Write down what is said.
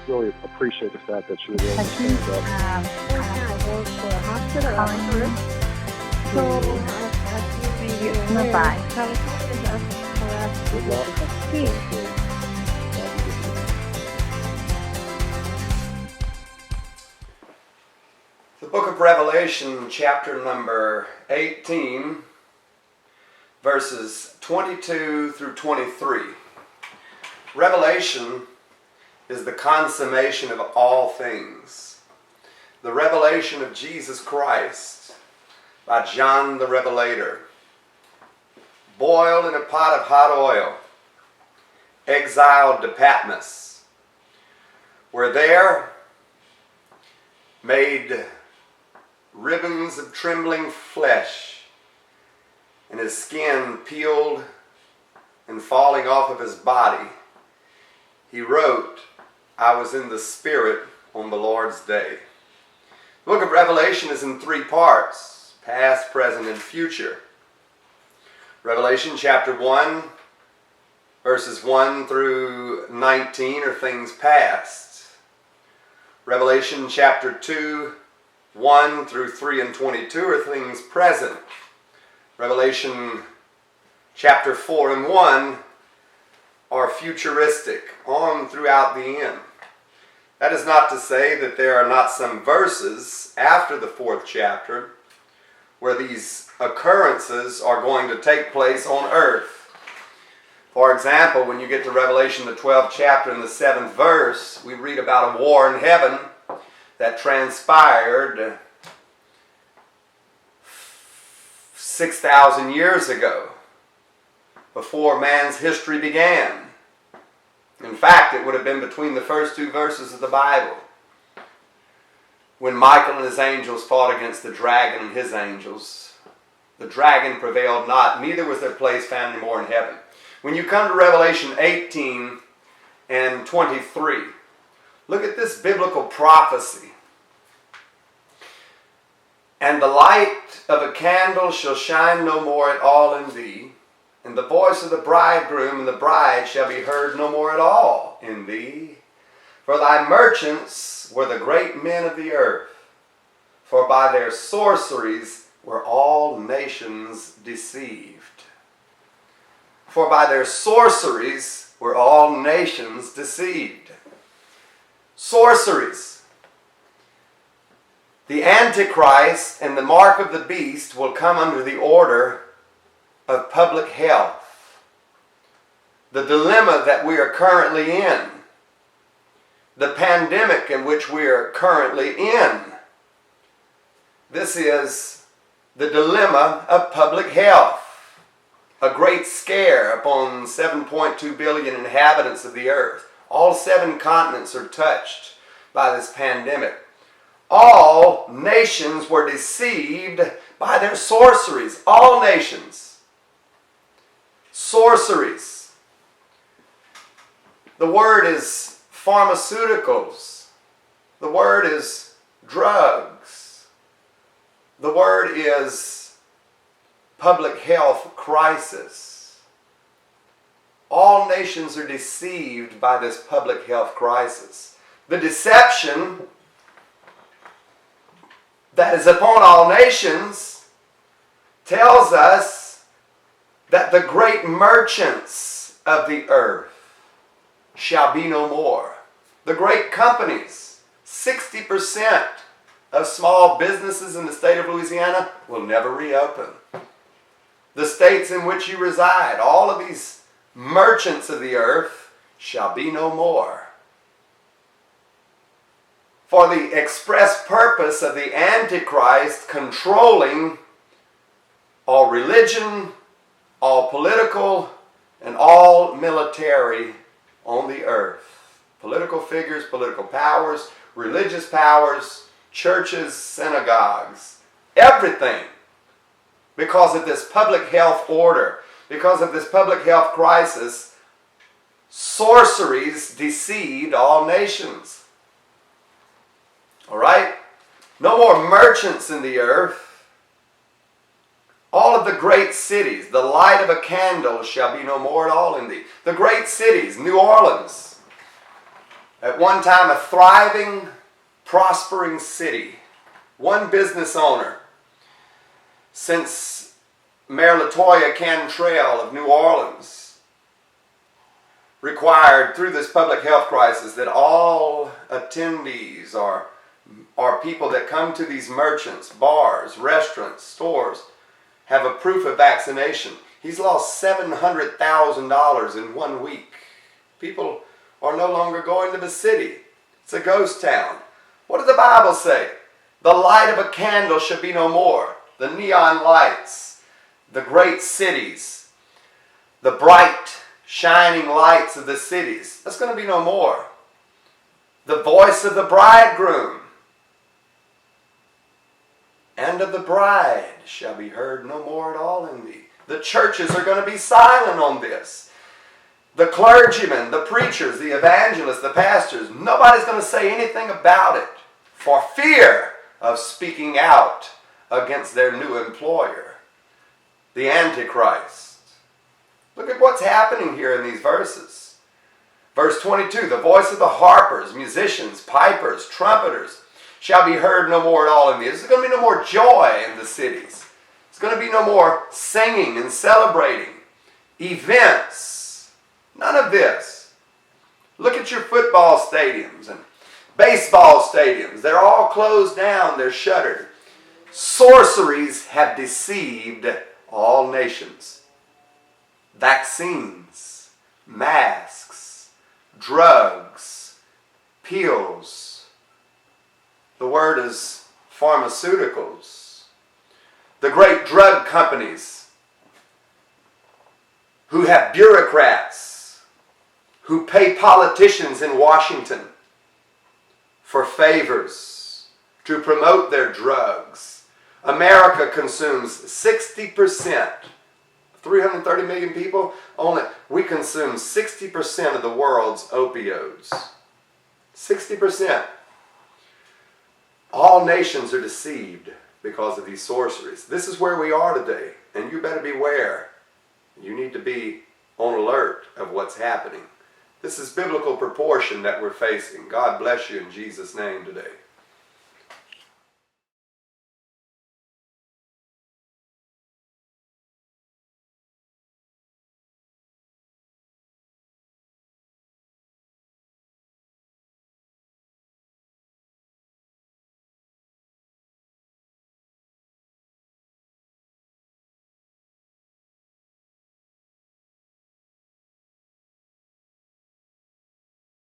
really appreciate the fact that you were willing to I think stand up. I work for a hospital Calling to bye. California has harassed Good luck. people to succeed. The book of Revelation, chapter number 18, verses 22 through 23. Revelation is the consummation of all things. The revelation of Jesus Christ by John the Revelator. Boiled in a pot of hot oil, exiled to Patmos, were there made ribbons of trembling flesh, and his skin peeled and falling off of his body. He wrote, I was in the Spirit on the Lord's day. The book of Revelation is in three parts, past, present, and future. Revelation chapter 1, verses 1 through 19 are things past. Revelation chapter 2, 1 through 3 and 22 are things present. Revelation chapter 4 and 1 are futuristic, on throughout the end. That is not to say that there are not some verses after the fourth chapter where these occurrences are going to take place on earth. For example, when you get to Revelation the 12th chapter and the 7th verse, we read about a war in heaven that transpired 6,000 years ago, before man's history began. In fact, it would have been between the first two verses of the Bible, when Michael and his angels fought against the dragon and his angels. The dragon prevailed not, neither was their place found any more in heaven. When you come to Revelation 18 and 23, look at this biblical prophecy. And the light of a candle shall shine no more at all in thee, and the voice of the bridegroom and the bride shall be heard no more at all in thee. For thy merchants were the great men of the earth, for by their sorceries were all nations deceived. For by their sorceries were all nations deceived. Sorceries. The Antichrist and the mark of the beast will come under the order of public health. The dilemma that we are currently in, the pandemic in which we are currently in, this is the dilemma of public health. A great scare upon 7.2 billion inhabitants of the earth. All 7 continents are touched by this pandemic. All nations were deceived by their sorceries. All nations. Sorceries. The word is pharmaceuticals. The word is drugs. The word is public health crisis. All nations are deceived by this public health crisis. The deception that is upon all nations tells us that the great merchants of the earth shall be no more. The great companies, 60% of small businesses in the state of Louisiana will never reopen. The states in which you reside, all of these merchants of the earth shall be no more. For the express purpose of the Antichrist controlling all religion, all political, and all military on the earth. Political figures, political powers, religious powers, churches, synagogues, everything. Because of this public health order, because of this public health crisis, sorceries deceived all nations. All right? No more merchants in the earth. All of the great cities, the light of a candle shall be no more at all in thee. The great cities, New Orleans, At one time, a thriving, prospering city. One business owner. Since Mayor LaToya Cantrell of New Orleans required through this public health crisis that all attendees are people that come to these merchants, bars, restaurants, stores, have a proof of vaccination. He's lost $700,000 in 1 week. People are no longer going to the city. It's a ghost town. What does the Bible say? The light of a candle should be no more. The neon lights, the great cities, the bright, shining lights of the cities. That's going to be no more. The voice of the bridegroom and of the bride shall be heard no more at all in thee. The churches are going to be silent on this. The clergymen, the preachers, the evangelists, the pastors, nobody's going to say anything about it for fear of speaking out against their new employer, the Antichrist. Look at what's happening here in these verses. Verse 22, the voice of the harpers, musicians, pipers, trumpeters shall be heard no more at all in thee. There's going to be no more joy in the cities. There's going to be no more singing and celebrating. Events. None of this. Look at your football stadiums and baseball stadiums. They're all closed down. They're shuttered. Sorceries have deceived all nations. Vaccines, masks, drugs, pills. The word is pharmaceuticals. The great drug companies who have bureaucrats who pay politicians in Washington for favors to promote their drugs. America consumes 60%. 330 million people, we consume 60% of the world's opioids. 60%. All nations are deceived because of these sorceries. This is where we are today, and you better beware. You need to be on alert of what's happening. This is biblical proportion that we're facing. God bless you in Jesus' name today.